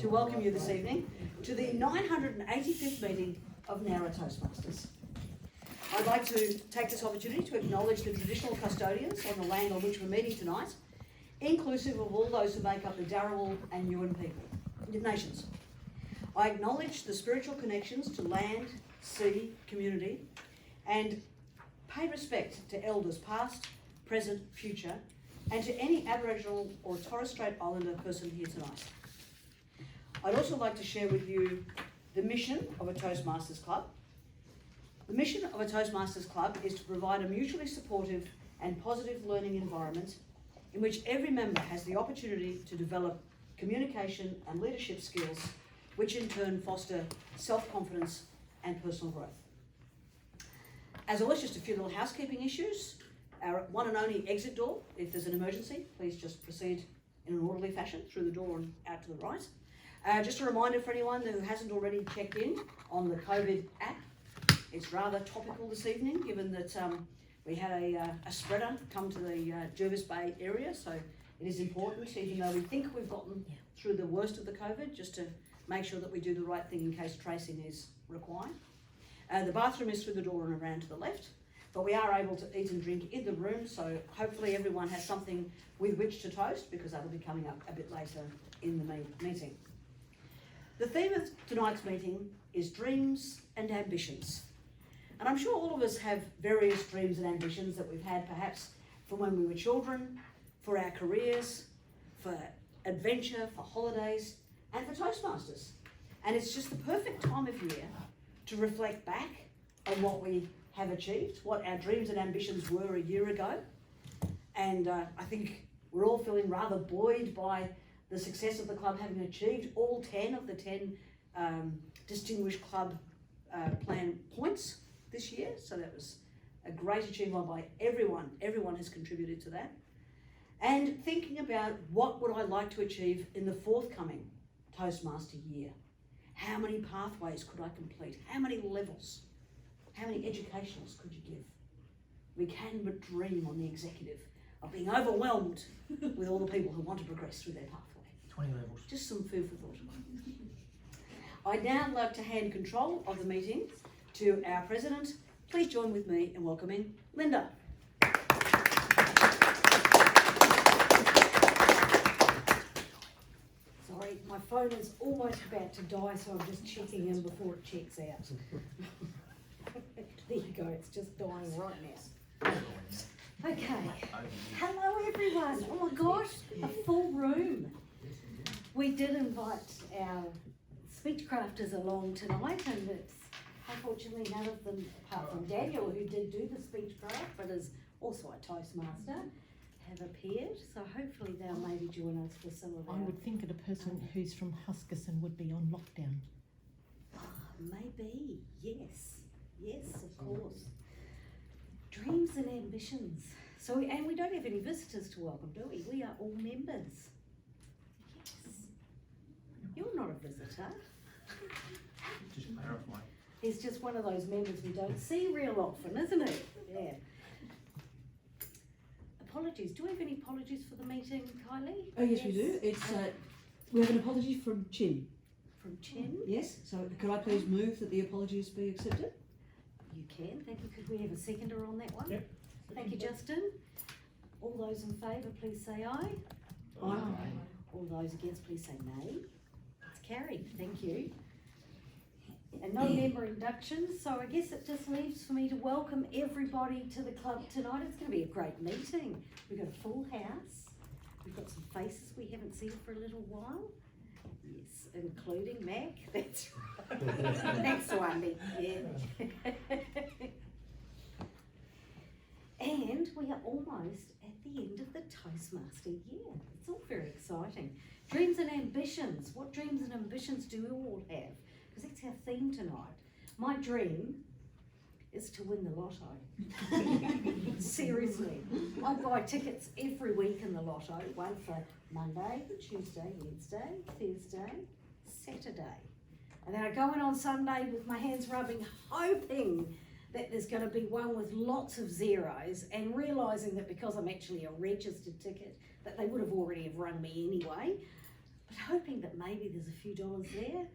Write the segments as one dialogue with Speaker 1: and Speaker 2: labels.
Speaker 1: to welcome you this evening to the 985th meeting of Nowra Toastmasters. I'd like to take this opportunity to acknowledge the traditional custodians on the land on which we're meeting tonight, inclusive of all those who make up the Darawal and Yuin nations. I acknowledge the spiritual connections to land, sea, community, and pay respect to elders past, present, future, and to any Aboriginal or Torres Strait Islander person here tonight. I'd also like to share with you the mission of a Toastmasters Club. The mission of a Toastmasters Club is to provide a mutually supportive and positive learning environment in which every member has the opportunity to develop communication and leadership skills, which in turn foster self-confidence and personal growth. As always, just a few little housekeeping issues. Our one and only exit door, if there's an emergency, please just proceed in an orderly fashion through the door and out to the right. Just a reminder for anyone who hasn't already checked in on the COVID app. It's rather topical this evening, given that we had a spreader come to the Jervis Bay area, so it is important, even though we think we've gotten through the worst of the COVID, just to make sure that we do the right thing in case tracing is required. The bathroom is through the door and around to the left, but we are able to eat and drink in the room, so hopefully everyone has something with which to toast, because that'll be coming up a bit later in the meeting. The theme of tonight's meeting is dreams and ambitions. And I'm sure all of us have various dreams and ambitions that we've had perhaps from when we were children, for our careers, for adventure, for holidays, and for Toastmasters. And it's just the perfect time of year to reflect back on what we have achieved, what our dreams and ambitions were a year ago. And I think we're all feeling rather buoyed by the success of the club having achieved all 10 of the 10 Distinguished Club Plan points this year. So that was a great achievement by everyone. Everyone has contributed to that. And thinking about what would I like to achieve in the forthcoming Toastmaster year. How many pathways could I complete? How many levels? How many educationals could you give? We can but dream on the executive of being overwhelmed with all the people who want to progress through their pathway.
Speaker 2: 20 levels.
Speaker 1: Just some food for thought. I'd now like to hand control of the meeting to our president. Please join with me in welcoming Linda. Sorry, my phone is almost about to die, so I'm just checking in before it checks out. There you go, it's just dying right now. Okay, hello everyone. Oh my gosh, a full room. We did invite our speech crafters along tonight, and it's unfortunately none of them, apart from Daniel, who did do the speech craft, but is also a Toastmaster, have appeared. So hopefully they'll maybe join us for some of our...
Speaker 3: I would think that a person who's from Huskisson would be on lockdown.
Speaker 1: Maybe, yes. Yes, of course. Dreams and ambitions. So, and we don't have any visitors to welcome, do we? We are all members. Yes. You're not a visitor.
Speaker 2: Just clarify.
Speaker 1: He's just one of those members we don't see real often, isn't it? Yeah. Apologies. Do we have any apologies for the meeting, Kylie?
Speaker 4: Oh yes, we do. It's we have an apology from Chin.
Speaker 1: From Chen?
Speaker 4: Yes. So could I please move that the apologies be accepted?
Speaker 1: You can. Thank you. Could we have a seconder on that one?
Speaker 2: Yep.
Speaker 1: Thank you, Justin. All those in favour, please say aye.
Speaker 4: Aye.
Speaker 1: All those against, please say nay. It's carried. Thank you. And no member inductions, so I guess it just leaves for me to welcome everybody to the club tonight. It's going to be a great meeting. We've got a full house. We've got some faces we haven't seen for a little while. Yes, including Mac. That's right. Next one, yeah. And we are almost at the end of the Toastmaster year. It's all very exciting. Dreams and ambitions. What dreams and ambitions do we all have? Because that's our theme tonight. My dream is to win the lotto. Seriously. I buy tickets every week in the lotto. One for Monday, Tuesday, Wednesday, Thursday, Saturday. And then I go in on Sunday with my hands rubbing, hoping that there's going to be one with lots of zeros, and realising that because I'm actually a registered ticket, that they would have already have rung me anyway. but hoping that maybe there's a few dollars there,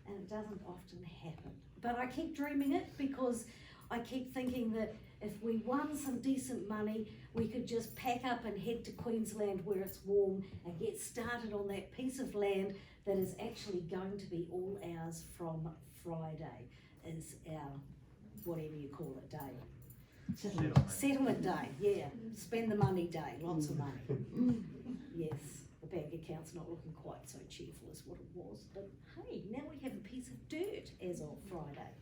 Speaker 1: and it doesn't often happen. But I keep dreaming it because I keep thinking that if we won some decent money, we could just pack up and head to Queensland where it's warm and get started on that piece of land that is actually going to be all ours from Friday, is our, whatever you call it, day. Settlement day, yeah. Spend the money day, lots of money. Yes, the bank account's not looking quite so cheerful as what it was, but hey, now we have a piece of dirt as of Friday.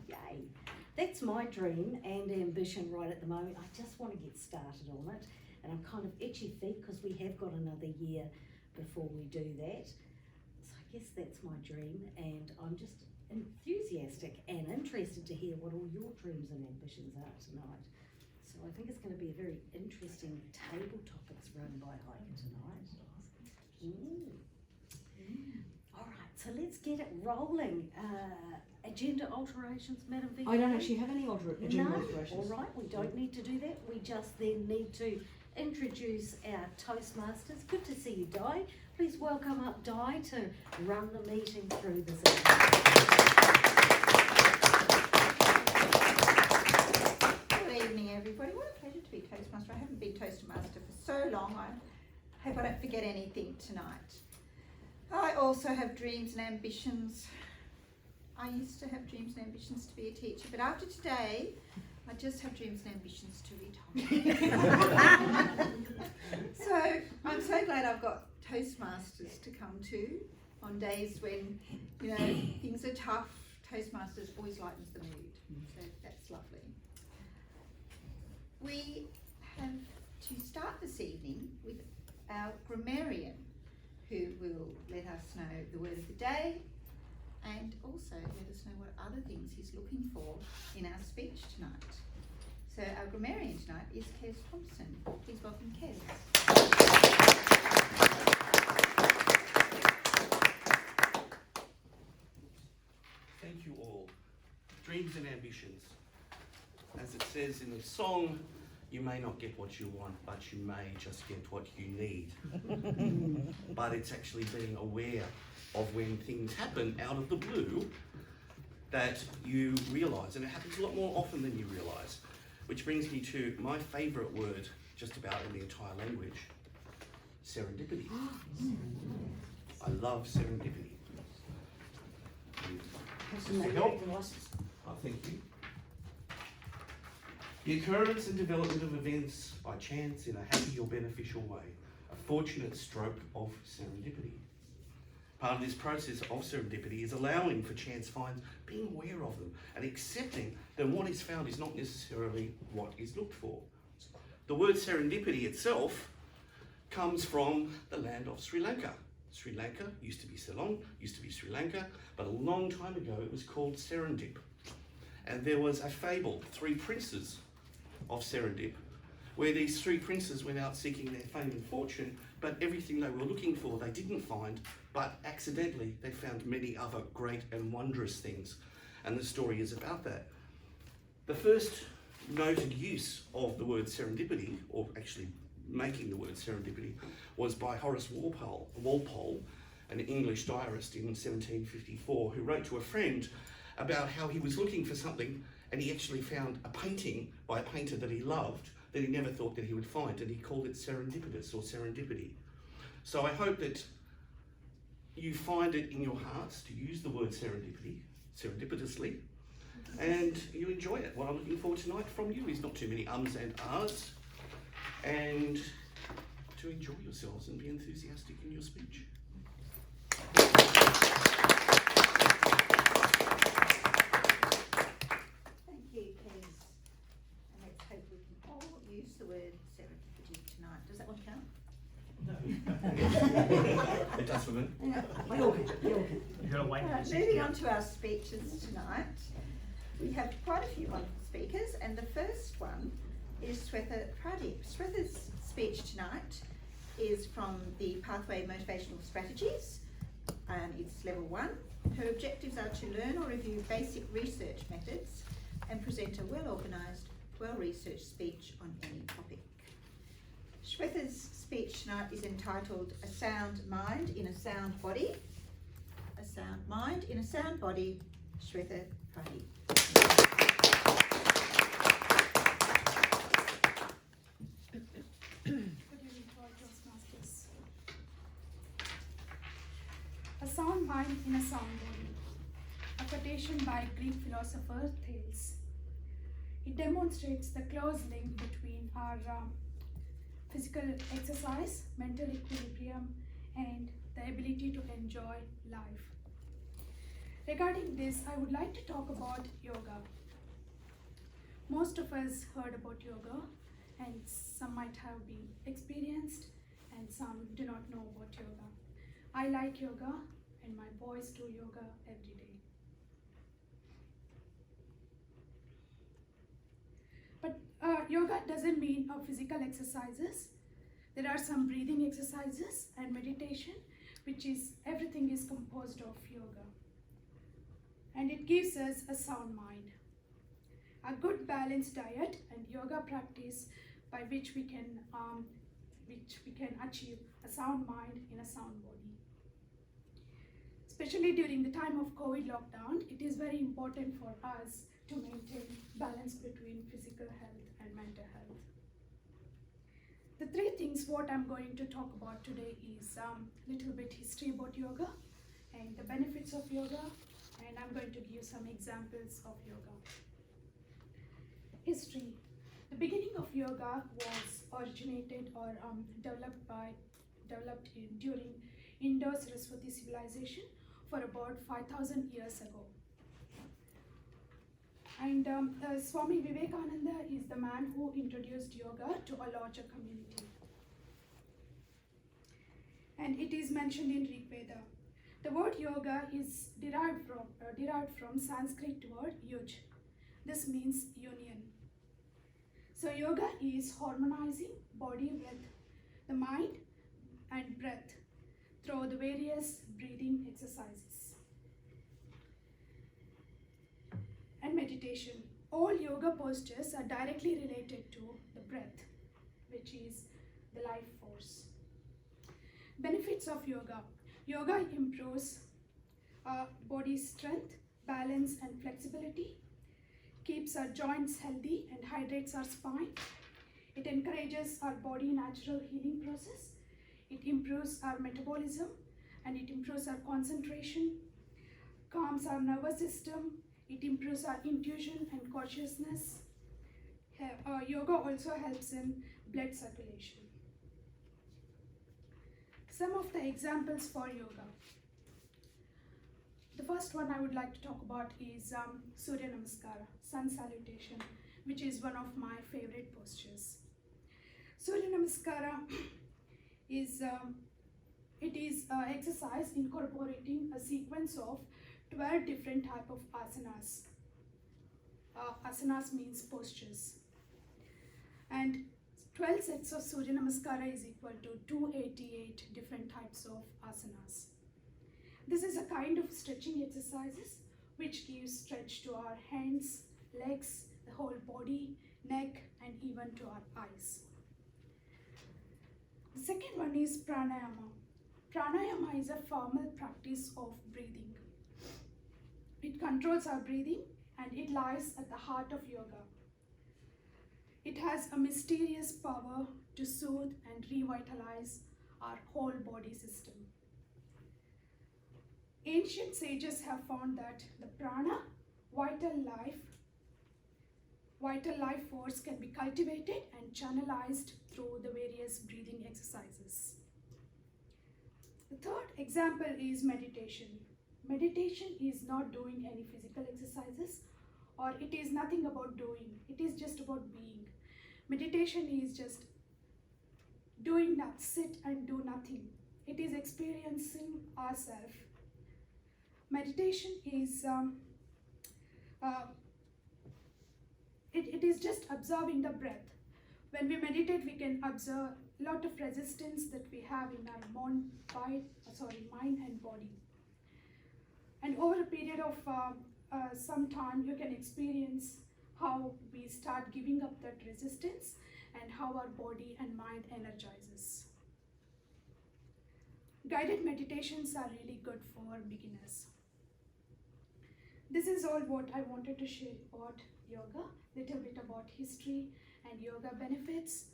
Speaker 1: Yay. That's my dream and ambition right at the moment. I just want to get started on it, and I'm kind of itchy feet because we have got another year before we do that. So I guess that's my dream, and I'm just enthusiastic and interested to hear what all your dreams and ambitions are tonight. So I think it's going to be a very interesting table topics run by Heike tonight. All right, so let's get it rolling. Agenda alterations, Madam VP?
Speaker 4: I don't actually have any agenda
Speaker 1: No,
Speaker 4: alterations.
Speaker 1: all right, we don't need to do that. We just then need to introduce our Toastmasters. Good to see you, Di. Please welcome up Di to run the meeting through this evening.
Speaker 5: Good evening, everybody. What a pleasure to be Toastmaster. I haven't been Toastmaster for so long. I hope I don't forget anything tonight. I also have dreams and ambitions. I used to have dreams and ambitions to be a teacher, but after today, I just have dreams and ambitions to retire. So I'm so glad I've got Toastmasters to come to on days when, you know, things are tough. Toastmasters always lightens the mood, so that's lovely. We have to start this evening with our grammarian, who will let us know the word of the day and also let us know what other things he's looking for in our speech tonight. So our grammarian tonight is Kez Thompson. Please welcome Kez.
Speaker 6: Thank you all. Dreams and ambitions. As it says in the song, you may not get what you want, but you may just get what you need. But it's actually being aware of when things happen out of the blue that you realise, and it happens a lot more often than you realise. Which brings me to my favourite word just about in the entire language, serendipity. I love serendipity. Thank you. The occurrence and development of events by chance in a happy or beneficial way, a fortunate stroke of serendipity. Part of this process of serendipity is allowing for chance finds, being aware of them, and accepting that what is found is not necessarily what is looked for. The word serendipity itself comes from the land of Sri Lanka. Sri Lanka used to be Ceylon, used to be Sri Lanka, but a long time ago it was called Serendip. And there was a fable, Three Princes of Serendip, where these three princes went out seeking their fame and fortune, but everything they were looking for they didn't find, but accidentally they found many other great and wondrous things. And the story is about that. The first noted use of the word serendipity, or actually making the word serendipity, was by Horace Walpole, an English diarist in 1754, who wrote to a friend about how he was looking for something and he actually found a painting by a painter that he loved that he never thought that he would find, and he called it serendipitous or serendipity. So I hope that you find it in your hearts to use the word serendipity, serendipitously, and you enjoy it. What I'm looking for tonight from you is not too many ums and ahs, and to enjoy yourselves and be enthusiastic in your speech.
Speaker 5: Thank you, Kez. And let's hope we can all use the word serendipity tonight. Does that one count?
Speaker 6: It does for me.
Speaker 4: They all can.
Speaker 2: You gotta wait for the
Speaker 5: Moving on to our speeches tonight, we have quite a few wonderful speakers, and the first one is Swetha Pradeep. Swetha's speech tonight is from the Pathway Motivational Strategies, and it's level 1. Her objectives are to learn or review basic research methods and present a well-organised, well-researched speech on any topic. Shwetha's speech tonight is entitled A Sound Mind in a Sound Body. A sound mind in a sound body, Shwetha Padi.
Speaker 7: Good evening to all Toastmasters. A sound mind in a sound body. A quotation by Greek philosopher Thales. It demonstrates the close link between our physical exercise, mental equilibrium, and the ability to enjoy life. Regarding this, I would like to talk about yoga. Most of us heard about yoga, and some might have been experienced, and some do not know about yoga. I like yoga, and my boys do yoga every day. But yoga doesn't mean physical exercises. There are some breathing exercises and meditation, which is everything is composed of yoga. And it gives us a sound mind. A good balanced diet and yoga practice by which we can achieve a sound mind in a sound body. Especially during the time of COVID lockdown, it is very important for us to maintain balance between physical health and mental health. The three things what I'm going to talk about today is little bit history about yoga and the benefits of yoga, and I'm going to give some examples of yoga. History. The beginning of yoga was originated or developed during Indo-Saraswati civilization for about 5,000 years ago. And Swami Vivekananda is the man who introduced yoga to a larger community. And it is mentioned in Rig Veda. The word yoga is derived from Sanskrit word yuj. This means union. So yoga is harmonizing body with the mind and breath through the various breathing exercises. And meditation. All yoga postures are directly related to the breath, which is the life force. Benefits of yoga. Yoga improves body strength, balance and flexibility, keeps our joints healthy and hydrates our spine. It encourages our body natural healing process. It improves our metabolism and it improves our concentration, calms our nervous system. It improves our intuition and consciousness. Yoga also helps in blood circulation. Some of the examples for yoga. The first one I would like to talk about is Surya Namaskara, sun salutation, which is one of my favorite postures. Surya Namaskara is exercise incorporating a sequence of 12 different type of asanas. Asanas means postures. And 12 sets of Surya Namaskara is equal to 288 different types of asanas. This is a kind of stretching exercises which gives stretch to our hands, legs, the whole body, neck, and even to our eyes. The second one is pranayama. Pranayama is a formal practice of breathing. It controls our breathing and it lies at the heart of yoga. It has a mysterious power to soothe and revitalize our whole body system. Ancient sages have found that the prana, vital life force, can be cultivated and channelized through the various breathing exercises. The third example is meditation. Meditation is not doing any physical exercises, or it is nothing about doing. It is just about being. Meditation is just doing not sit and do nothing. It is experiencing ourselves. Meditation is it is just observing the breath. When we meditate, we can observe a lot of resistance that we have in our mind and body. And over a period of some time, you can experience how we start giving up that resistance and how our body and mind energizes. Guided meditations are really good for beginners. This is all what I wanted to share about yoga, little bit about history and yoga benefits,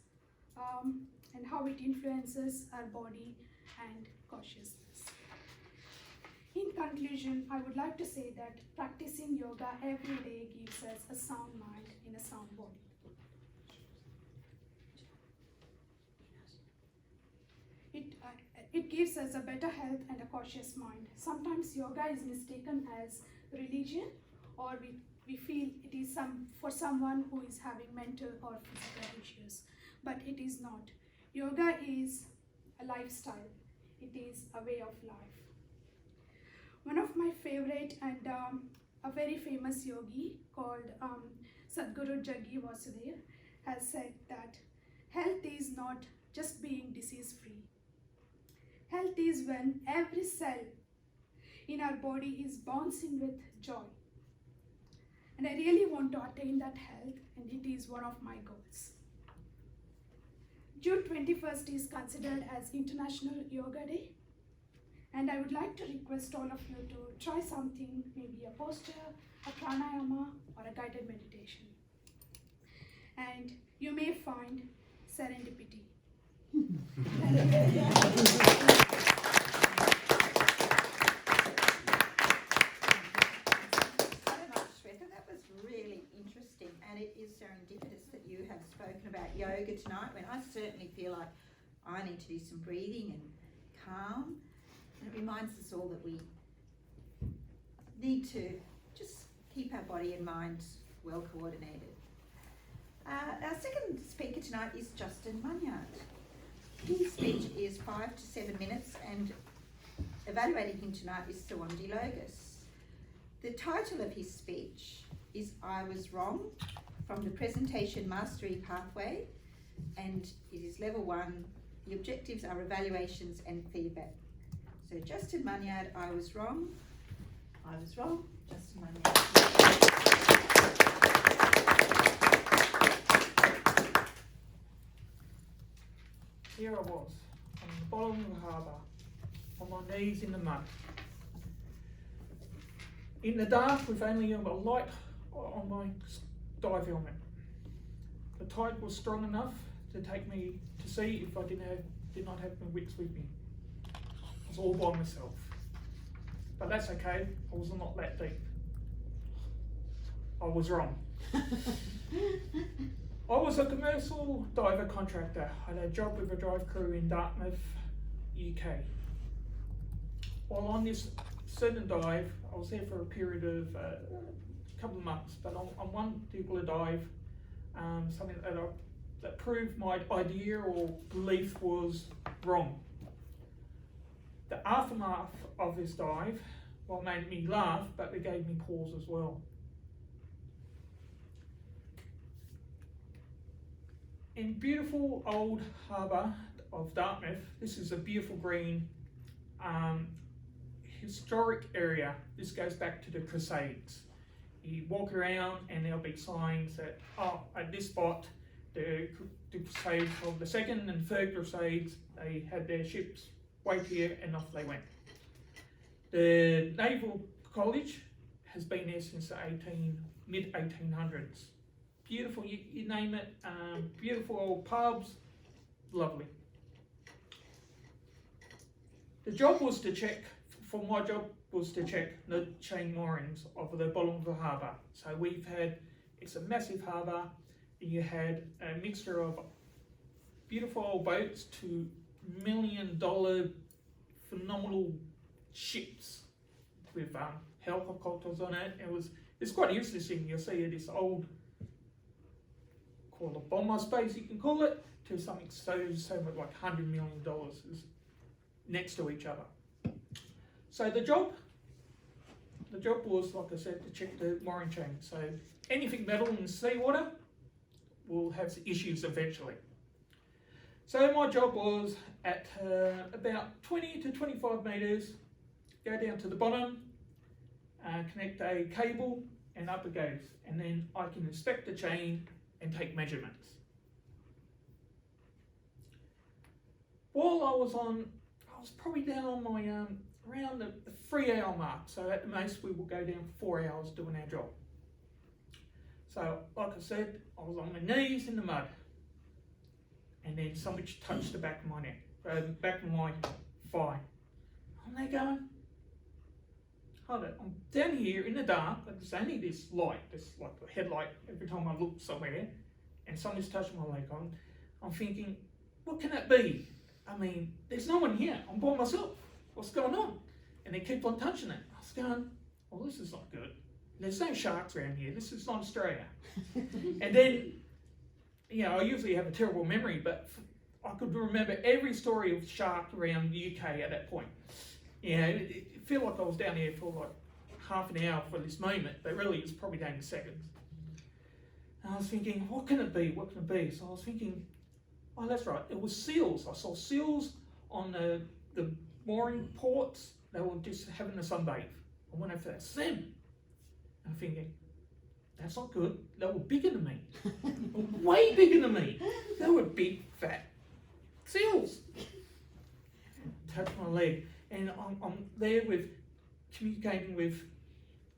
Speaker 7: and how it influences our body and consciousness. In conclusion, I would like to say that practicing yoga every day gives us a sound mind in a sound body. It gives us a better health and a cautious mind. Sometimes yoga is mistaken as religion, or we feel it is for someone who is having mental or physical issues, but it is not. Yoga is a lifestyle. It is a way of life. One of my favorite and a very famous yogi called Sadhguru Jaggi Vasudev has said that health is not just being disease-free. Health is when every cell in our body is bouncing with joy. And I really want to attain that health, and it is one of my goals. June 21st is considered as International Yoga Day. And I would like to request all of you to try something, maybe a posture, a pranayama, or a guided meditation. And you may find serendipity.
Speaker 5: And it is serendipitous that you have spoken about yoga tonight, when I certainly feel like I need to do some breathing and calm. And it reminds us all that we need to just keep our body and mind well coordinated. Our second speaker tonight is Justin Munyard. His speech is 5 to 7 minutes, and evaluating him tonight is Sawandi Logus. The title of his speech is I Was Wrong, from the Presentation Mastery Pathway, and it is level 1. The objectives are evaluations and feedback. So Justin Munyard, I was wrong. I was wrong. Justin Munyard.
Speaker 2: Here I was, on the bottom of the harbour, on my knees in the mud. In the dark, with only a light on my dive helmet. The tide was strong enough to take me to sea if I did not have my wits with me. I was all by myself. But that's okay, I was not that deep. I was wrong. I was a commercial diver contractor. I had a job with a dive crew in Dartmouth, UK. While on this certain dive, I was there for a period of a couple of months, but on one particular dive, something that proved my idea or belief was wrong. The aftermath of this dive, well, made me laugh, but it gave me pause as well. In beautiful old harbour of Dartmouth, this is a beautiful green historic area. This goes back to the Crusades. You walk around and there'll be signs that, at this spot, the Crusades of the Second and Third Crusades, they had their ships wait here and off they went. The Naval College has been there since the mid-1800s. Beautiful, you name it, beautiful old pubs, lovely. The job was to check, for my job was to check the chain moorings of the bottom of the harbour. So it's a massive harbour, and you had a mixture of beautiful old boats to $1 million phenomenal ships with helicopters on it. It's quite interesting. You'll see this old, called a bomber space, you can call it, to something so much like $100 million is next to each other. So the job was, like I said, to check the mooring chain. So anything metal in seawater will have issues eventually. So my job was at about 20 to 25 metres, go down to the bottom, connect a cable, and up it goes. And then I can inspect the chain and take measurements. while I was probably down on my, around the 3 hour mark. So at the most we will go down 4 hours doing our job. So like I said, I was on my knees in the mud. And then somebody touched the back of my neck, back of my thigh. I'm there going, hold it, I'm down here in the dark, there's only this light, this like a headlight every time I look somewhere, and somebody's touching my leg. I'm thinking, what can that be? I mean, there's no one here, I'm by myself, what's going on? And they keep on touching it. I was going, well, this is not good. There's no sharks around here, this is not Australia. And then, I usually have a terrible memory, but I could remember every story of shark around the UK at that point. It felt like I was down there for like half an hour for this moment, but really it was probably down to seconds. And I was thinking, what can it be? What can it be? So I was thinking, oh, that's right, it was seals. I saw seals on the mooring ports. They were just having a sunbathe. I went over, that's them. And I'm thinking, that's not good. They were bigger than me. Way bigger than me. They were big, fat seals. Touch my leg. And I'm there communicating with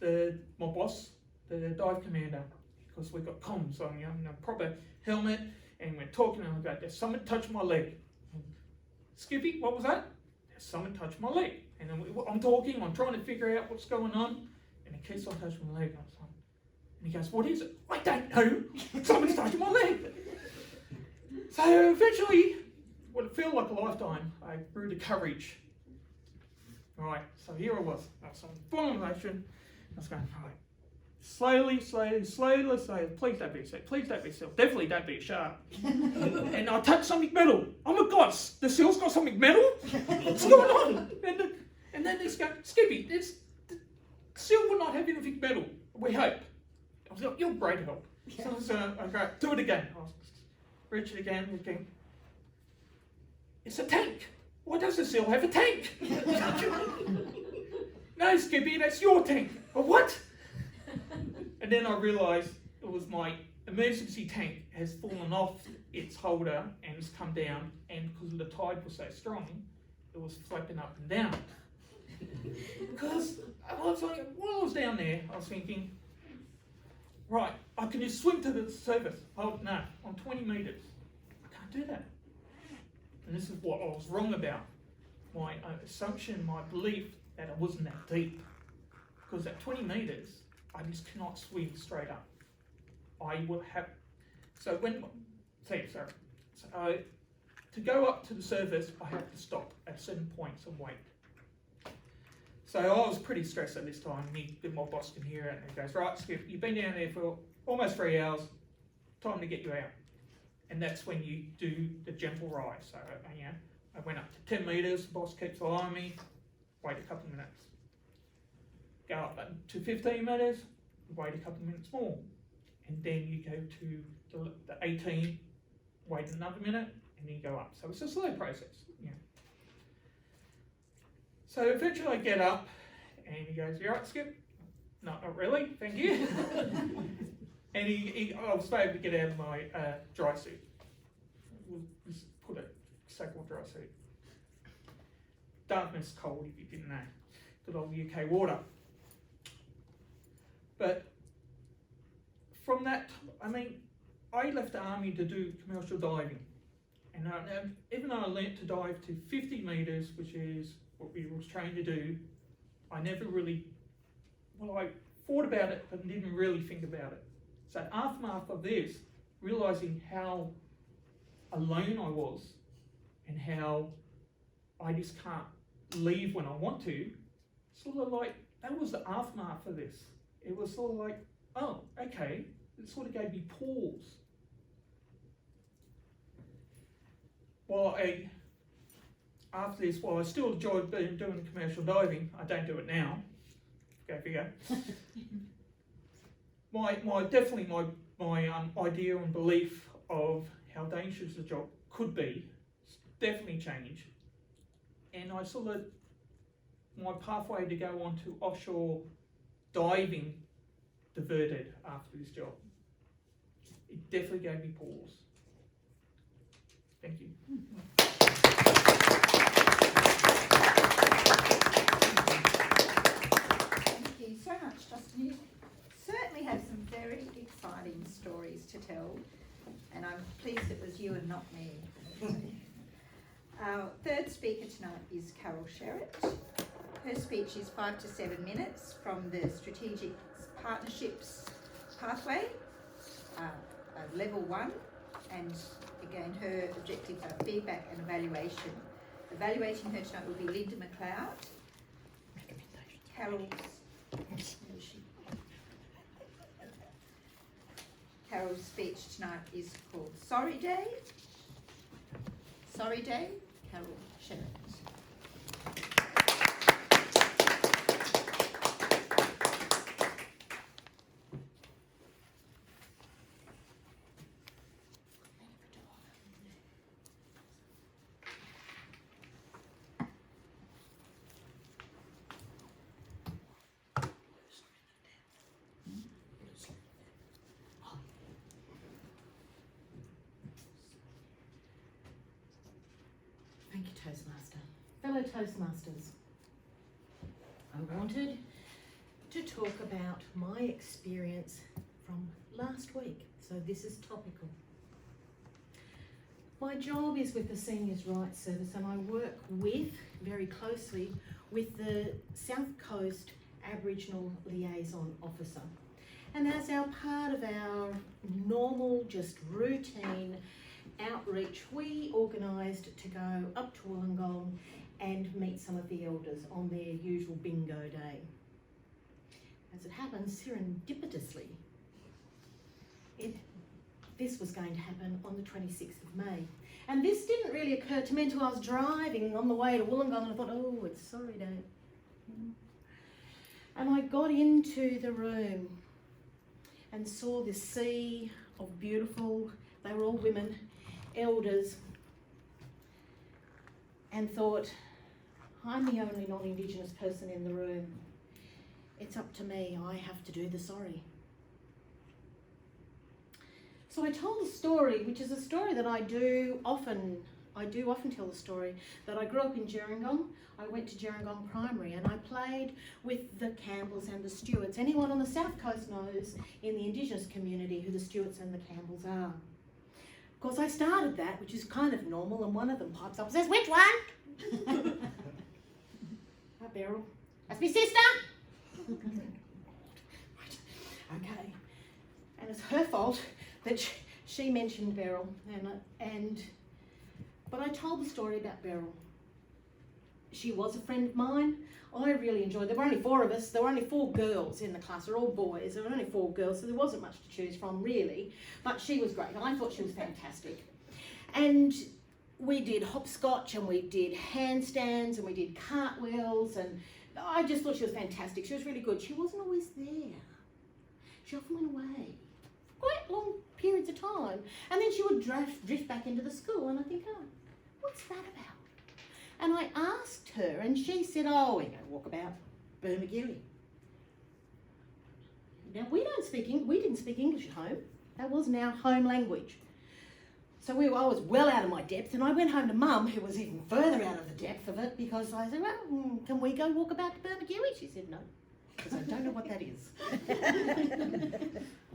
Speaker 2: my boss, the dive commander, because we've got comms on, in a proper helmet, and we're talking, and I go, there's someone touched my leg. Skippy, what was that? There's someone touched my leg. And I'm talking, I'm trying to figure out what's going on, and he keeps on touching my leg. And I was like, and he goes, what is it? I don't know. Someone's touching my leg. So eventually, what it felt like a lifetime, I grew the courage. Right, so here I was on full emotion. I was going, right, slowly, please don't be a shark, please don't be a seal, definitely don't be a shark. And I touched something metal. Oh my God, the seal's got something metal? What's going on? And then this guy, Skippy, the seal will not have anything metal, we hope. I was like, you're great help. So I go, do it again. I reach it again, looking. It's a tank. Why does the seal have a tank? No, Skippy, that's your tank. A what? And then I realised it was my emergency tank has fallen off its holder and it's come down, and because the tide was so strong, it was flapping up and down. Because I was like, while I was down there, I was thinking, right, I can just swim to the surface. Oh no, I'm 20 metres. I can't do that. And this is what I was wrong about. My assumption, my belief that it wasn't that deep. Because at 20 metres, I just cannot swim straight up. I will have, to go up to the surface, I have to stop at certain points and wait. So I was pretty stressed at this time. My boss can hear it and he goes, right, Skip, you've been down there for almost 3 hours, time to get you out. And that's when you do the gentle rise. So, I went up to 10 metres, the boss keeps eyeing me, wait a couple of minutes. Go up to 15 metres, wait a couple of minutes more. And then you go to the 18, wait another minute, and then you go up. So it's a slow process. So eventually I get up, and he goes, you all right, Skip? No, not really, thank you. And I was able to get out of my dry suit. We'll just put a so-called dry suit. Dartmouth's cold, if you didn't know. Good old UK water. But from that, I left the army to do commercial diving. And even though I learnt to dive to 50 metres, which is what we was trained to do, I never really, I thought about it, but didn't really think about it. So aftermath of this, realising how alone I was and how I just can't leave when I want to, sort of like, that was the aftermath of this. It was sort of like, oh, okay, it sort of gave me pause. After this, while I still enjoyed doing commercial diving, I don't do it now, go figure. My idea and belief of how dangerous the job could be definitely changed, and my pathway to go on to offshore diving diverted after this job. It definitely gave me pause. Thank you.
Speaker 5: Thank you so much, Justin. You certainly have some very exciting stories to tell, and I'm pleased it was you and not me. Our third speaker tonight is Carol Sherritt. Her speech is 5 to 7 minutes from the Strategic Partnerships Pathway, level 1, and again her objectives are feedback and evaluation. Evaluating her tonight will be Linda McLeod. Carol's speech tonight is called Sorry Day. Sorry Day, Carol Sherritt.
Speaker 3: Thank you, Toastmaster. Fellow Toastmasters, I wanted to talk about my experience from last week, so this is topical. My job is with the Seniors' Rights Service, and I work very closely with the South Coast Aboriginal Liaison Officer. And as our part of our normal, just routine outreach, we organised to go up to Wollongong and meet some of the elders on their usual bingo day. As it happens, serendipitously, this was going to happen on the 26th of May. And this didn't really occur to me until I was driving on the way to Wollongong, and I thought, oh, it's Sorry Day. And I got into the room and saw this sea of beautiful, they were all women, elders, and thought, I'm the only non-Indigenous person in the room. It's up to me, I have to do the sorry. So I told the story, which is a story that I do often tell the story, that I grew up in Gerringong. I went to Gerringong Primary and I played with the Campbells and the Stewarts. Anyone on the South Coast knows in the Indigenous community who the Stewarts and the Campbells are. Of course, I started that, which is kind of normal, and one of them pipes up and says, which one? Hi, Beryl. That's my sister. Right. Okay. And it's her fault that she mentioned Beryl, but I told the story about Beryl. She was a friend of mine. I really enjoyed it. There were only 4 of us. There were only 4 girls in the class. They're all boys. There were only 4 girls, so there wasn't much to choose from, really. But she was great. I thought she was fantastic. And we did hopscotch, and we did handstands, and we did cartwheels, and I just thought she was fantastic. She was really good. She wasn't always there. She often went away for quite long periods of time. And then she would drift back into the school, and I think, oh, what's that about? And I asked her, and she said, oh, we're going to walk about Bermagilli. Now, we didn't speak English at home. That wasn't our home language. So I was well out of my depth, and I went home to Mum, who was even further out of the depth of it, because I said, well, can we go walk about Bermagilli? She said, no, because I don't know what that is.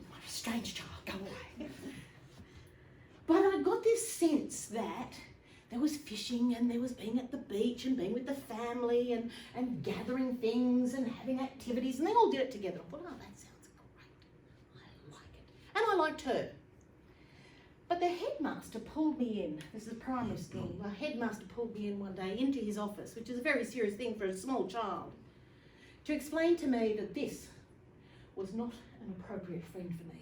Speaker 3: What a strange child, go away. But I got this sense that there was fishing, and there was being at the beach and being with the family and gathering things and having activities, and they all did it together. I thought, oh, that sounds great. I like it. And I liked her. But the headmaster pulled me in. This is a primary school. The headmaster pulled me in one day into his office, which is a very serious thing for a small child, to explain to me that this was not an appropriate friend for me.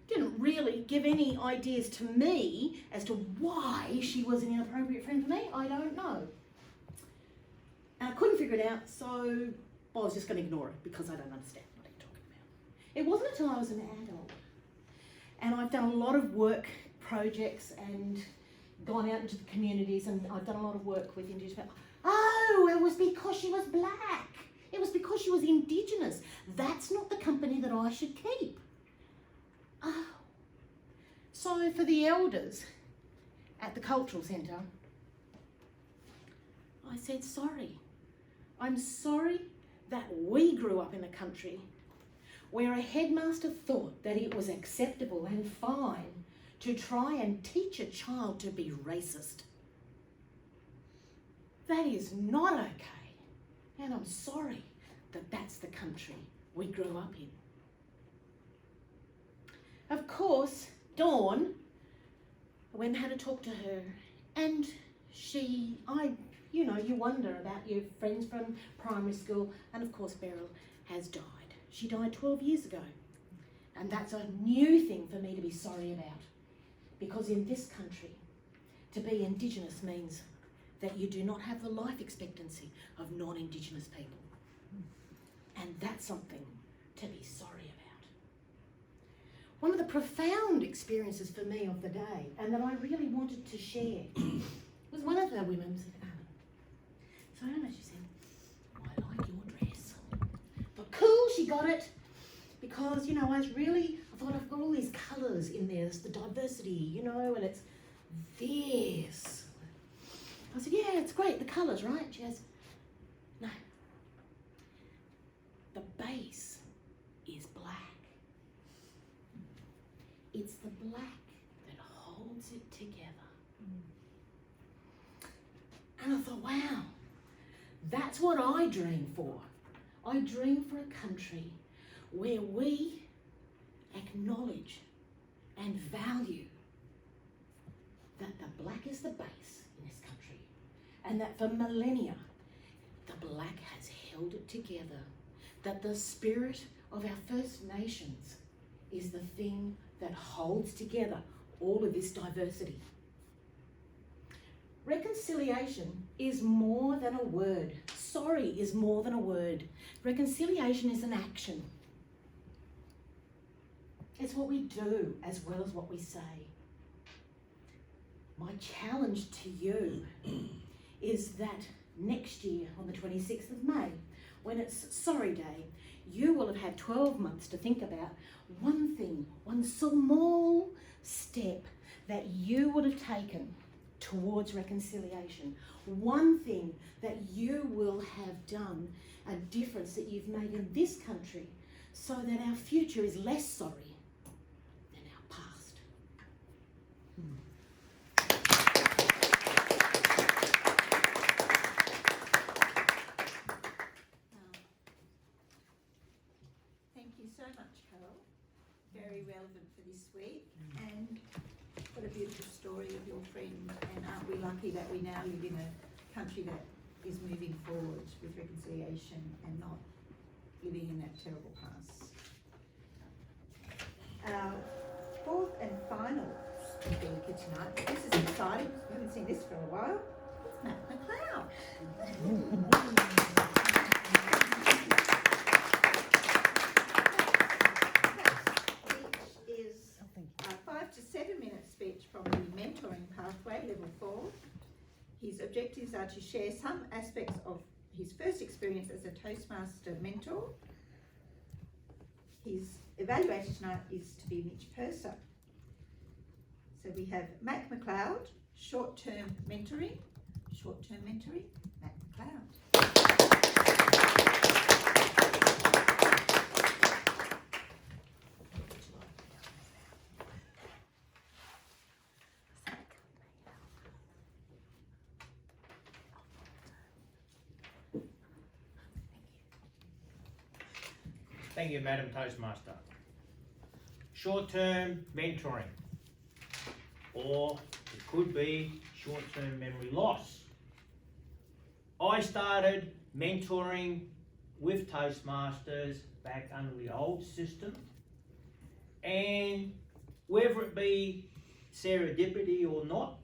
Speaker 3: Didn't really give any ideas to me as to why she was an inappropriate friend for me. I don't know. And I couldn't figure it out, so I was just going to ignore it because I don't understand what you're talking about. It wasn't until I was an adult and I've done a lot of work projects and gone out into the communities, and I've done a lot of work with Indigenous people. Oh, it was because she was black. It was because she was Indigenous. That's not the company that I should keep. Oh. So for the elders, at the cultural centre, I said, sorry. I'm sorry that we grew up in a country where a headmaster thought that it was acceptable and fine to try and teach a child to be racist. That is not okay, and I'm sorry that that's the country we grew up in. Of course, Dawn, I went and had a talk to her, and you wonder about your friends from primary school, and of course Beryl has died. She died 12 years ago, and that's a new thing for me to be sorry about, because in this country, to be Indigenous means that you do not have the life expectancy of non-Indigenous people. And that's something to be sorry about. One of the profound experiences for me of the day, and that I really wanted to share, was one of the women said, so I don't know, she said, I like your dress. But cool, she got it, because, I thought I've got all these colours in there, it's the diversity, and it's this. I said, yeah, it's great, the colours, right? She goes, no. The base is black. It's the black that holds it together. And I thought, wow, that's what I dream for. I dream for a country where we acknowledge and value that the black is the base in this country, and that for millennia, the black has held it together, that the spirit of our First Nations is the thing that holds together all of this diversity. Reconciliation is more than a word. Sorry is more than a word. Reconciliation is an action. It's what we do as well as what we say. My challenge to you is that next year on the 26th of May, when it's Sorry Day, you will have had 12 months to think about one thing, one small step that you would have taken towards reconciliation. One thing that you will have done, a difference that you've made in this country, so that our future is less sorry than our past.
Speaker 5: Thank you so much, Carol. Very relevant for this week, and what a beautiful story of your friend. And aren't we lucky that we now live in a country that is moving forward with reconciliation and not living in that terrible past. Our fourth and final speaker tonight, this is exciting, we haven't seen this for a while, it's Matt McLeod. Speech is a 5 to 7 minute speech from the Mentoring Pathway, Level 4. His objectives are to share some aspects of his first experience as a Toastmaster mentor. His evaluator tonight is to be Mitch Purser. So we have Matt McLeod, short-term mentoring, Matt McLeod.
Speaker 8: Thank you, Madam Toastmaster. Short-term mentoring, or it could be short-term memory loss. I started mentoring with Toastmasters back under the old system, and whether it be serendipity or not,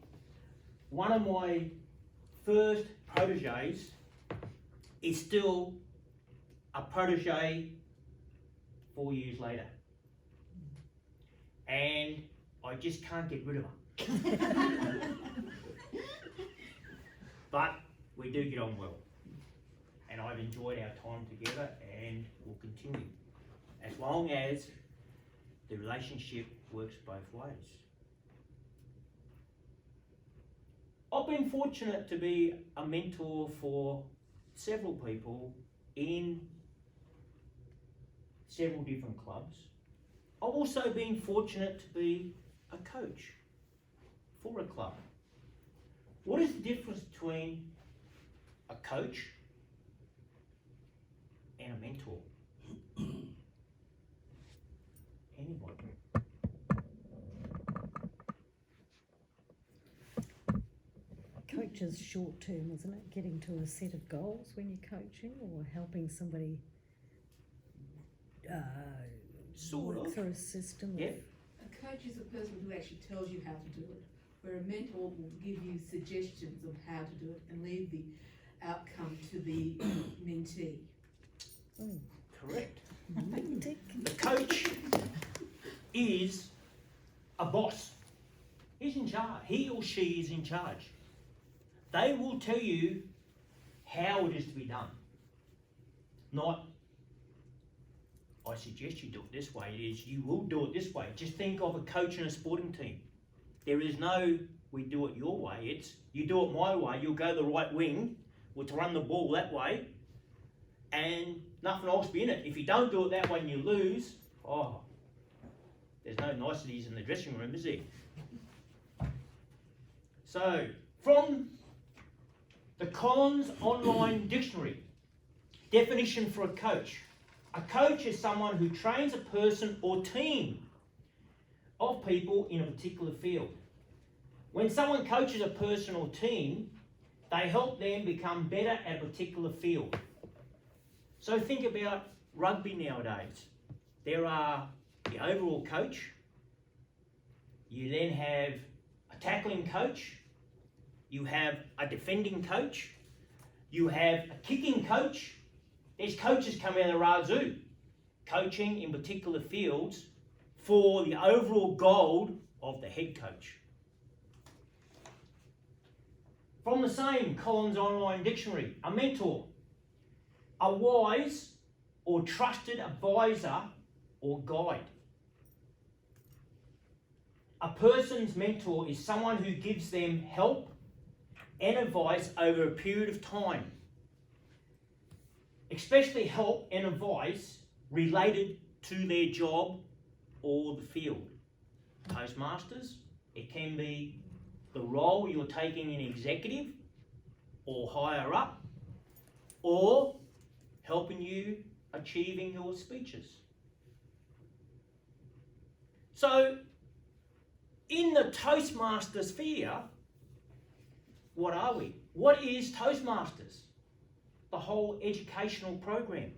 Speaker 8: one of my first proteges is still a protege 4 years later, and I just can't get rid of her. But we do get on well, and I've enjoyed our time together and will continue as long as the relationship works both ways. I've been fortunate to be a mentor for several people in several different clubs. I've also been fortunate to be a coach for a club. What is the difference between a coach and a mentor? Anybody?
Speaker 9: Coach is short term, isn't it? Getting to a set of goals when you're coaching, or helping somebody
Speaker 8: Sort
Speaker 9: work
Speaker 8: of.
Speaker 9: through a system.
Speaker 8: Yeah.
Speaker 10: A coach is a person who actually tells you how to do it, where a mentor will give you suggestions of how to do it and leave the outcome to the mentee.
Speaker 8: Correct.
Speaker 9: Tick.
Speaker 8: The coach is a boss. He's in charge. He or she is in charge. They will tell you how it is to be done. Not, I suggest you do it this way. It is, you will do it this way. Just think of a coach in a sporting team. There is no, we do it your way. It's, you do it my way. You'll go the right wing, or to run the ball that way, and nothing else be in it. If you don't do it that way and you lose, oh, there's no niceties in the dressing room, is there? So, from the Collins Online Dictionary, definition for a coach. A coach is someone who trains a person or team of people in a particular field. When someone coaches a person or team, they help them become better at a particular field. So think about rugby nowadays. There are the overall coach, you then have a tackling coach, you have a defending coach, you have a kicking coach. There's coaches coming out of the razoo, coaching in particular fields for the overall goal of the head coach. From the same Collins Online Dictionary, a mentor, a wise or trusted advisor or guide. A person's mentor is someone who gives them help and advice over a period of time, especially help and advice related to their job or the field. Toastmasters, it can be the role you're taking in executive or higher up, or helping you achieving your speeches. So, in the Toastmaster sphere, what are we? What is Toastmasters? The whole educational program.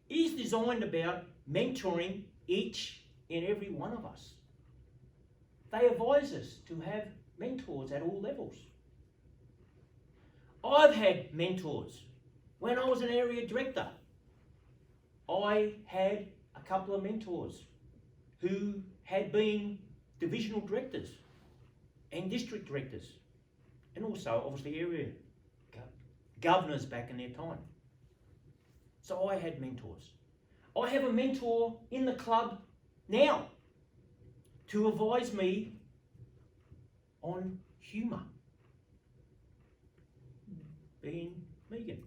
Speaker 8: It is designed about mentoring each and every one of us. They advise us to have mentors at all levels. I've had mentors. When I was an area director, I had a couple of mentors who had been divisional directors and district directors, and also obviously area governors back in their time. So I had mentors. I have a mentor in the club now to advise me on humour, being Megan.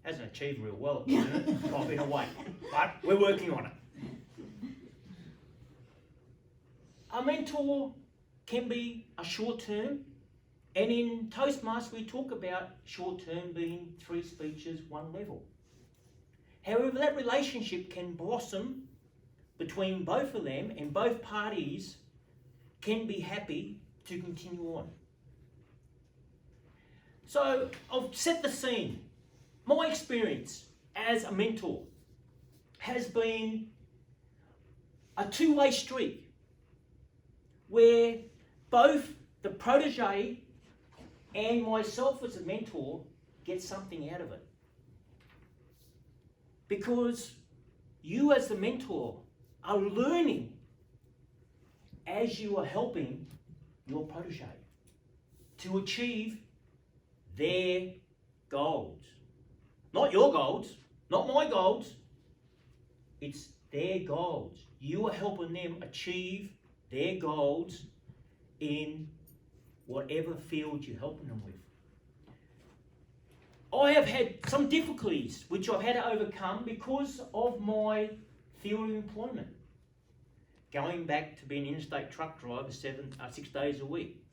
Speaker 8: Hasn't achieved real well at the moment. I've been away, but we're working on it. A mentor can be a short term, and in Toastmasters we talk about short term being 3 speeches, 1 level. However, that relationship can blossom between both of them, and both parties can be happy to continue on. So I've set the scene. My experience as a mentor has been a 2-way street where both the protege and myself as a mentor get something out of it. Because you as the mentor are learning as you are helping your protege to achieve their goals. Not your goals, not my goals, it's their goals. You are helping them achieve their goals in whatever field you're helping them with. I have had some difficulties which I've had to overcome because of my field of employment. Going back to being an interstate truck driver 6 days a week.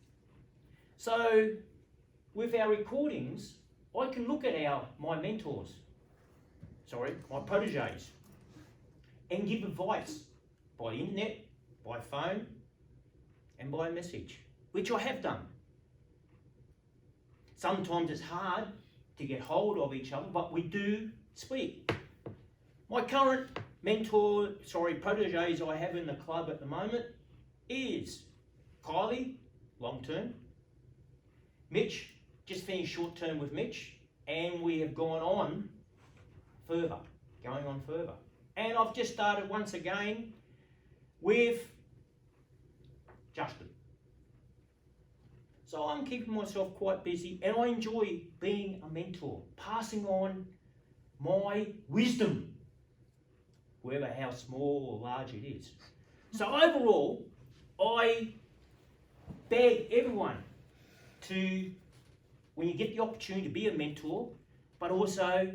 Speaker 8: So with our recordings, I can look at my mentors, my proteges, and give advice by internet, by phone, and by message, which I have done. Sometimes it's hard to get hold of each other, but we do speak. My current proteges I have in the club at the moment is Kylie, long term. Mitch, just finished short term with Mitch, and we have gone on further. And I've just started once again with Justin. So I'm keeping myself quite busy, and I enjoy being a mentor, passing on my wisdom, whether how small or large it is. So overall, I beg everyone to, when you get the opportunity to be a mentor, but also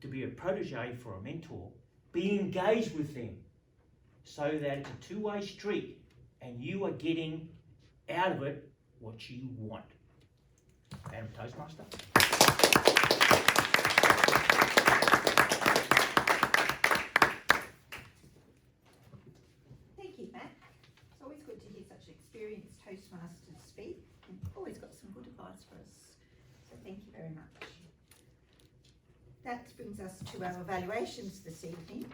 Speaker 8: to be a protege for a mentor, be engaged with them so that it's a two-way street and you are getting out of it what you want. Madam Toastmaster.
Speaker 5: Thank you, Matt. It's always good to hear such experienced Toastmasters speak, and always got some good advice for us. So thank you very much. That brings us to our evaluations this evening.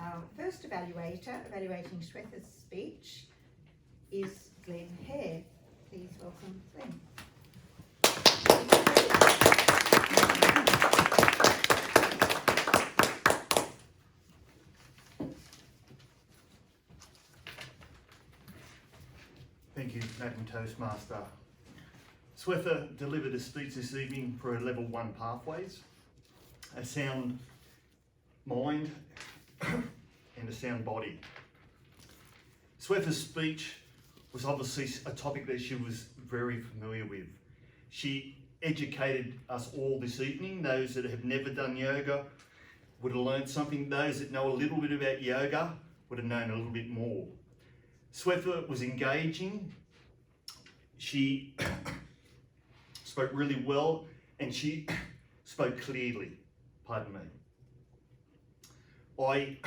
Speaker 5: Our first evaluator evaluating Swetha's speech is Glenn Hare. Please welcome Glenn.
Speaker 11: Thank you, Madam Toastmaster. Swetha delivered a speech this evening for her Level 1 Pathways, a sound mind and a sound body. Swetha's speech was obviously a topic that she was very familiar with. She educated us all this evening. Those that have never done yoga would have learned something. Those that know a little bit about yoga would have known a little bit more. Swetha was engaging. She spoke really well, and she spoke clearly. Pardon me. I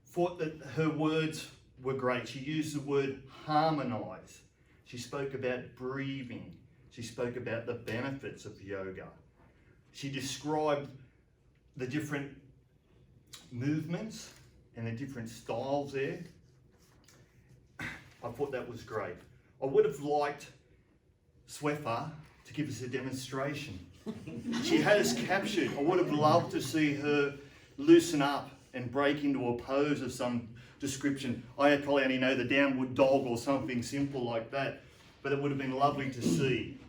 Speaker 11: thought that her words were great. She used the word harmonise. She spoke about breathing. She spoke about the benefits of yoga. She described the different movements and the different styles there. I thought that was great. I would have liked Swetha to give us a demonstration. She had us captured. I would have loved to see her loosen up and break into a pose of some description. I probably only know the downward dog or something simple like that, but it would have been lovely to see.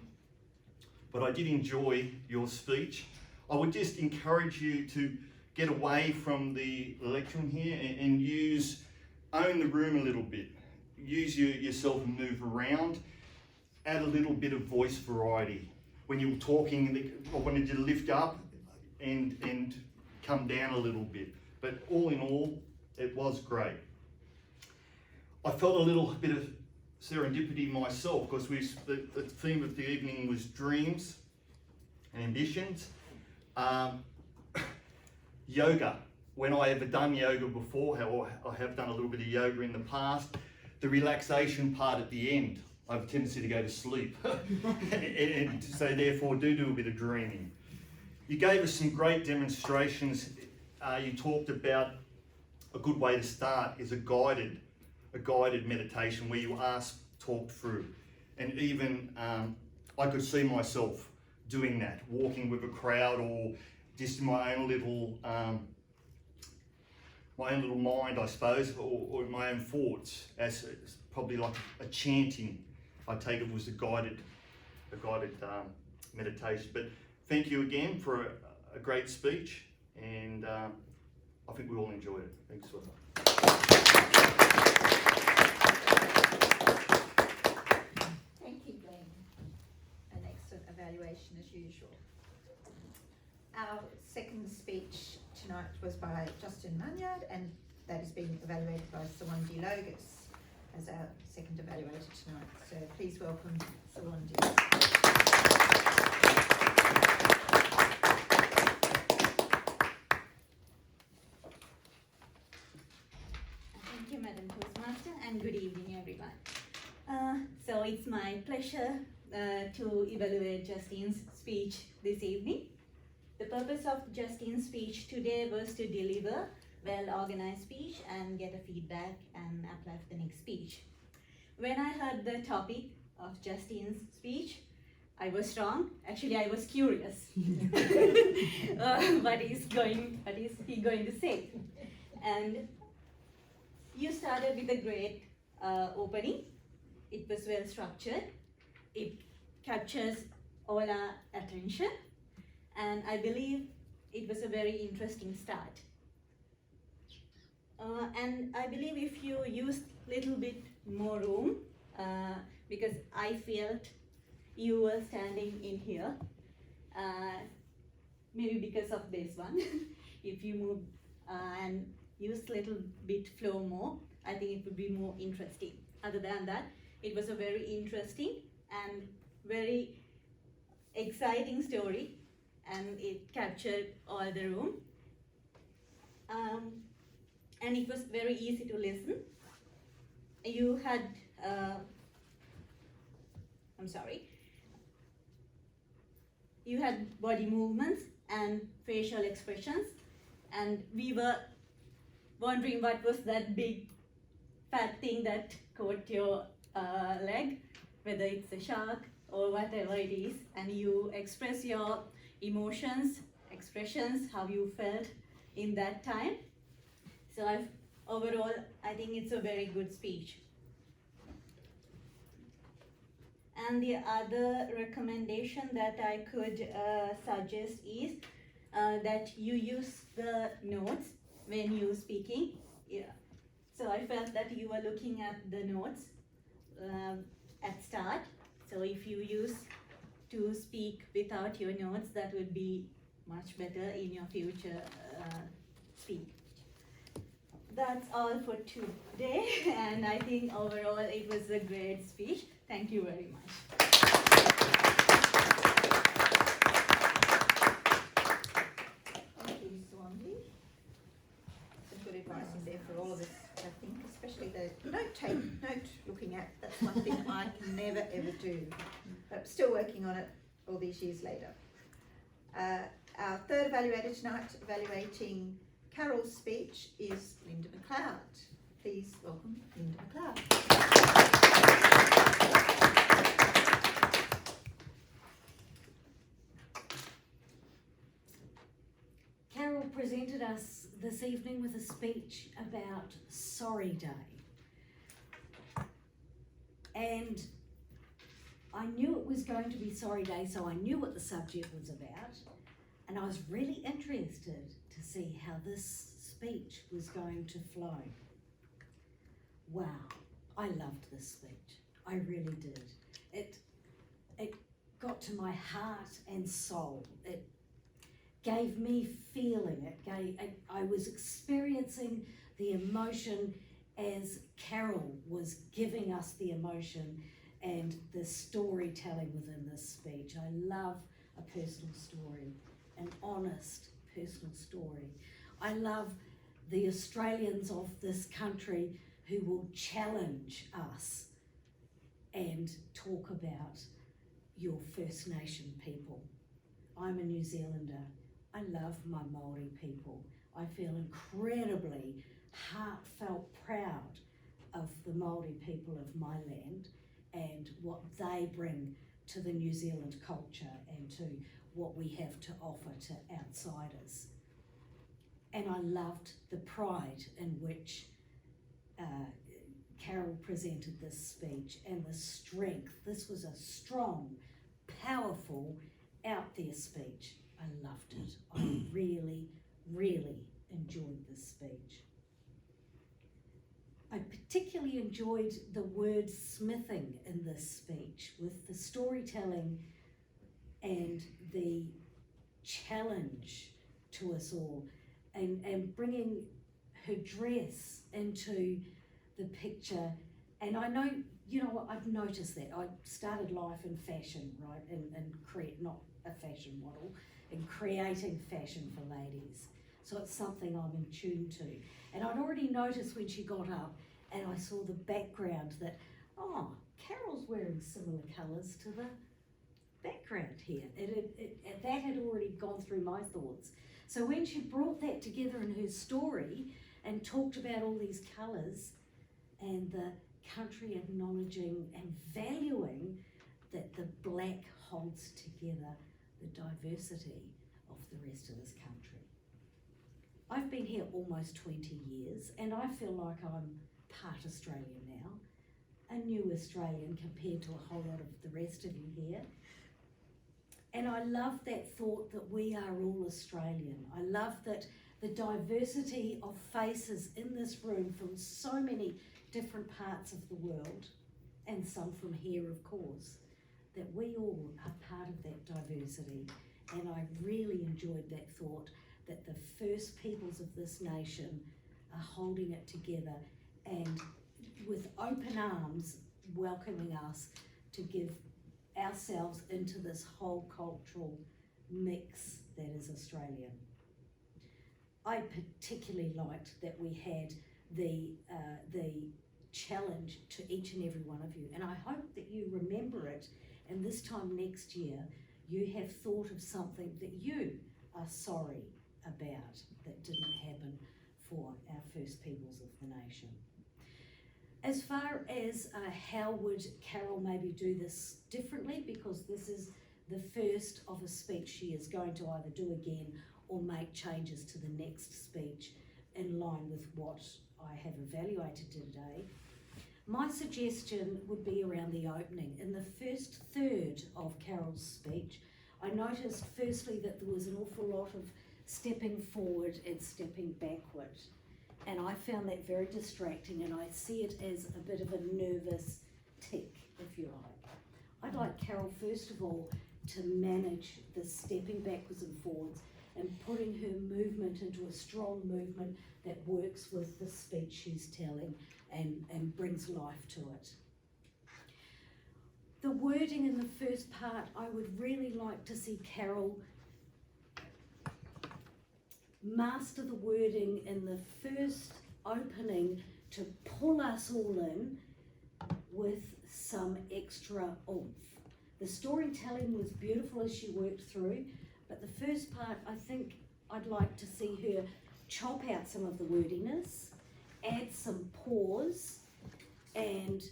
Speaker 11: But I did enjoy your speech. I would just encourage you to get away from the lectern here and own the room a little bit. Use yourself and move around. Add a little bit of voice variety. When you're talking, I wanted you to lift up and come down a little bit. But all in all, it was great. I felt a little bit of serendipity myself because the theme of the evening was dreams and ambitions. Yoga. When I ever done yoga before, or I have done a little bit of yoga in the past, the relaxation part at the end, I have a tendency to go to sleep. and so therefore do a bit of dreaming. You gave us some great demonstrations. You talked about a good way to start is a guided meditation where you talk through. And even I could see myself doing that, walking with a crowd or just in my own little mind, I suppose, or my own thoughts, as probably like a chanting. I take it was a guided meditation. But thank you again for a great speech, and I think we all enjoyed it. Thanks so much.
Speaker 5: Thank you, Glenn. evaluation as usual. Our second speech tonight was by Justin Munyard, and that is being evaluated by Sawandi Logus as our second evaluator tonight. So please welcome Sawandi.
Speaker 12: Thank you, Madam Toastmaster, and good evening, everyone. So it's my pleasure to evaluate Justine's speech this evening. The purpose of Justine's speech today was to deliver well-organized speech and get a feedback and apply for the next speech. When I heard the topic of Justine's speech, I was wrong. Actually, I was curious. What is he going to say? And you started with a great opening. It was well structured. It captures all our attention. And I believe it was a very interesting start. And I believe if you used a little bit more room, because I felt you were standing in here, maybe because of this one, if you move and use a little bit flow more, I think it would be more interesting. Other than that, it was a very interesting and very exciting story, and it captured all the room. And it was very easy to listen. You had, you had body movements and facial expressions, and we were wondering what was that big fat thing that caught your leg, whether it's a shark or whatever it is, and you express your emotions, expressions, how you felt in that time. So overall, I think it's a very good speech. And the other recommendation that I could suggest is that you use the notes when you're speaking. Yeah. So I felt that you were looking at the notes at start. So if you use to speak without your notes, that would be much better in your future speak. That's all for today, and I think overall it was a great speech. Thank you very much.
Speaker 5: Thank you, Sawandi. Some good advice in there for all of us, I think, especially the note looking at. That's one thing I can never ever do, but I'm still working on it all these years later. Our third evaluator tonight, evaluating Carol's speech, is Linda McLeod. Please welcome Linda McLeod.
Speaker 9: Carol presented us this evening with a speech about Sorry Day. And I knew it was going to be Sorry Day, so I knew what the subject was about. And I was really interested to see how this speech was going to flow. Wow, I loved this speech. I really did. It got to my heart and soul. It gave me feeling. I was experiencing the emotion as Carol was giving us the emotion and the storytelling within this speech. I love a personal story, an honest personal story. I love the Australians of this country who will challenge us and talk about your First Nation people. I'm a New Zealander. I love my Māori people. I feel incredibly heartfelt proud of the Māori people of my land and what they bring to the New Zealand culture and to what we have to offer to outsiders. And I loved the pride in which Carol presented this speech and the strength. This was a strong, powerful, out there speech. I loved it. I really, really enjoyed this speech. I particularly enjoyed the word smithing in this speech, with the storytelling and the challenge to us all, and bringing her dress into the picture. And I know, you know what, I've noticed that. I started life in fashion, right, and not a fashion model, and creating fashion for ladies. So it's something I'm in tune to. And I'd already noticed when she got up and I saw the background that, oh, Carol's wearing similar colours to the background here. That had already gone through my thoughts. So when she brought that together in her story and talked about all these colours and the country acknowledging and valuing that the black holds together the diversity of the rest of this country. I've been here almost 20 years and I feel like I'm part Australian now, a new Australian compared to a whole lot of the rest of you here. And I love that thought that we are all Australian. I love that the diversity of faces in this room from so many different parts of the world, and some from here of course, that we all are part of that diversity. And I really enjoyed that thought that the first peoples of this nation are holding it together and with open arms welcoming us to give ourselves into this whole cultural mix that is Australian. I particularly liked that we had the challenge to each and every one of you, and I hope that you remember it, and this time next year you have thought of something that you are sorry about that didn't happen for our first peoples of the nation. As far as how would Carol maybe do this differently, because this is the first of a speech she is going to either do again or make changes to the next speech in line with what I have evaluated today. My suggestion would be around the opening. In the first third of Carol's speech, I noticed firstly that there was an awful lot of stepping forward and stepping backward. And I found that very distracting, and I see it as a bit of a nervous tick, if you like. I'd like Carol, first of all, to manage the stepping backwards and forwards and putting her movement into a strong movement that works with the speech she's telling and brings life to it. The wording in the first part, I would really like to see Carol master the wording in the first opening to pull us all in with some extra oomph. The storytelling was beautiful as she worked through, but the first part, I think I'd like to see her chop out some of the wordiness, add some pause, and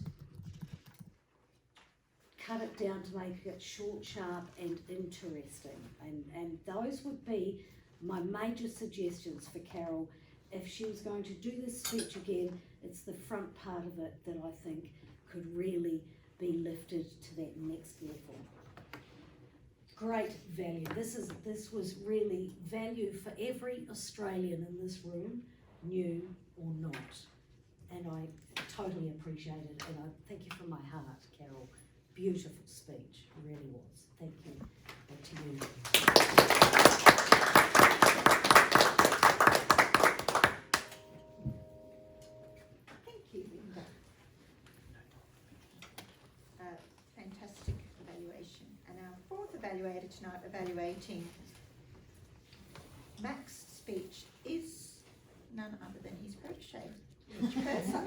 Speaker 9: cut it down to make it short, sharp, and interesting. And those would be my major suggestions for Carol. If she was going to do this speech again, it's the front part of it that I think could really be lifted to that next level. Great value. This was really value for every Australian in this room, new or not. And I totally appreciate it, and I thank you from my heart, Carol. Beautiful speech, it really was. Thank you. Back to you.
Speaker 5: Thank you, Linda. Fantastic evaluation. And our fourth evaluator tonight evaluating Mac's speech is none other than his protege, Rich Purser.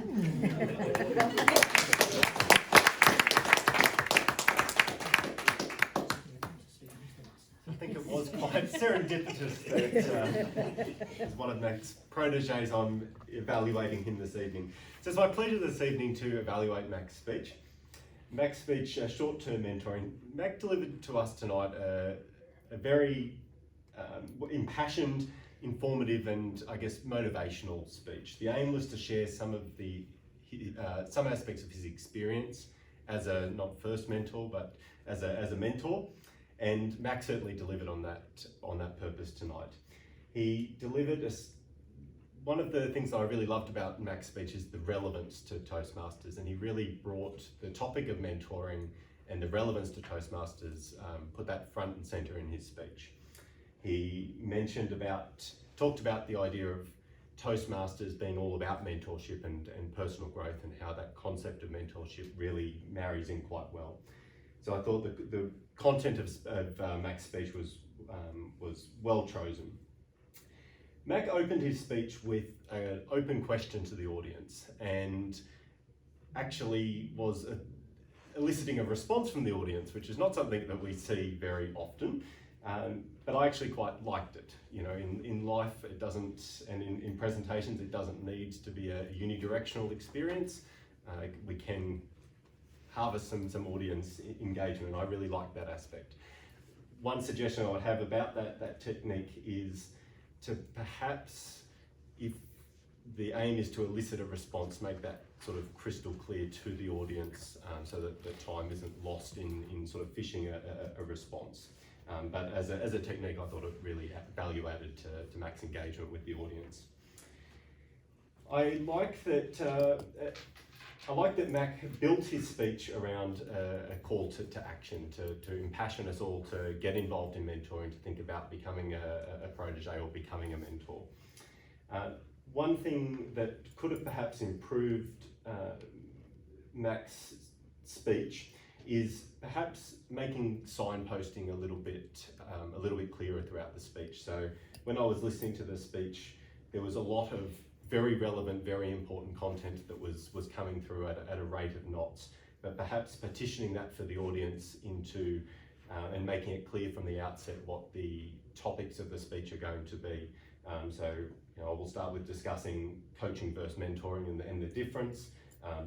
Speaker 13: I think it was quite serendipitous that as one of Mac's proteges, I'm evaluating him this evening. So it's my pleasure this evening to evaluate Mac's speech. Mac's speech, short-term mentoring. Mac delivered to us tonight a very impassioned, informative, and I guess motivational speech. The aim was to share some of some aspects of his experience as a not first mentor, but as a mentor. And Mac certainly delivered on that purpose tonight. He delivered one of the things that I really loved about Mac's speech is the relevance to Toastmasters, and he really brought the topic of mentoring and the relevance to Toastmasters, put that front and centre in his speech. He talked about the idea of Toastmasters being all about mentorship and personal growth, and how that concept of mentorship really marries in quite well. So I thought the content of Mac's speech was well chosen. Mac opened his speech with an open question to the audience, and actually was eliciting a response from the audience, which is not something that we see very often. But I actually quite liked it. You know, in life it doesn't, and in presentations it doesn't need to be a unidirectional experience. We can harvest some audience engagement. I really like that aspect. One suggestion I would have about that technique is to perhaps, if the aim is to elicit a response, make that sort of crystal clear to the audience, so that the time isn't lost in sort of fishing a response. But as a technique, I thought it really value added to Mac's engagement with the audience. I like that Mac built his speech around a call to action, to impassion us all to get involved in mentoring, to think about becoming a protege or becoming a mentor. One thing that could have perhaps improved Mac's speech is perhaps making signposting a little bit clearer throughout the speech. So when I was listening to the speech, there was a lot of very relevant, very important content that was coming through at a rate of knots, but perhaps petitioning that for the audience into and making it clear from the outset what the topics of the speech are going to be. So you know, we'll start with discussing coaching versus mentoring and the difference,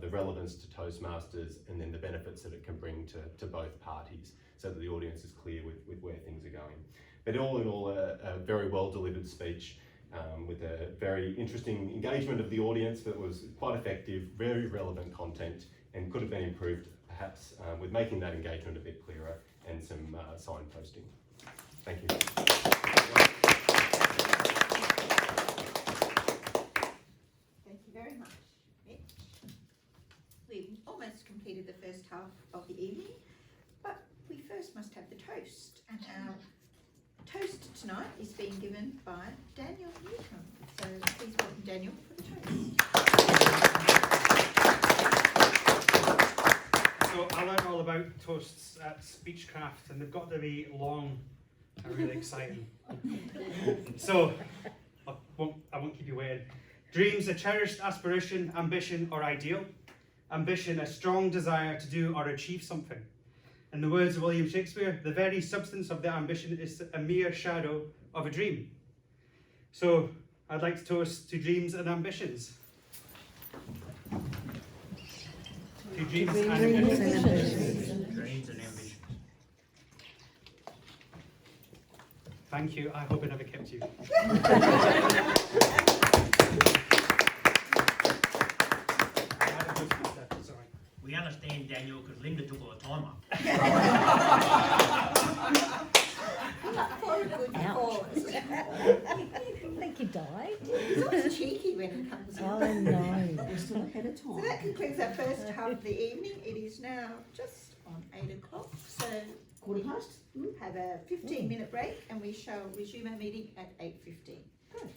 Speaker 13: the relevance to Toastmasters, and then the benefits that it can bring to both parties, so that the audience is clear with where things are going. But all in all, a very well delivered speech, with a very interesting engagement of the audience that was quite effective, very relevant content, and could have been improved perhaps with making that engagement a bit clearer and some signposting. Thank you.
Speaker 5: Thank you very much, Mitch. We've almost completed the first half of the evening, but we first must have the toast. And our toast tonight is being given by Daniel Newcomb. So please welcome Daniel for the toast.
Speaker 14: So I learned all about toasts at Speechcraft, and they've got to be long and really exciting. So I won't keep you waiting. Dreams, a cherished aspiration, ambition or ideal. Ambition, a strong desire to do or achieve something. In the words of William Shakespeare, the very substance of the ambition is a mere shadow of a dream. So I'd like to toast to dreams and ambitions. To dreams and ambitions. Dreams and ambitions. Thank you. I hope it never kept you.
Speaker 8: We understand, Daniel, because Linda took all the time up.
Speaker 5: For a good cause.
Speaker 9: I think he died.
Speaker 5: He's always cheeky when it comes
Speaker 9: Oh
Speaker 5: up.
Speaker 9: no.
Speaker 1: We're still ahead of
Speaker 5: So
Speaker 1: time.
Speaker 5: that concludes our first half of the evening. It is now just on 8 o'clock. So
Speaker 1: Quarter past?
Speaker 5: have a 15-minute break, and we shall resume our meeting at 8:15.
Speaker 1: Good.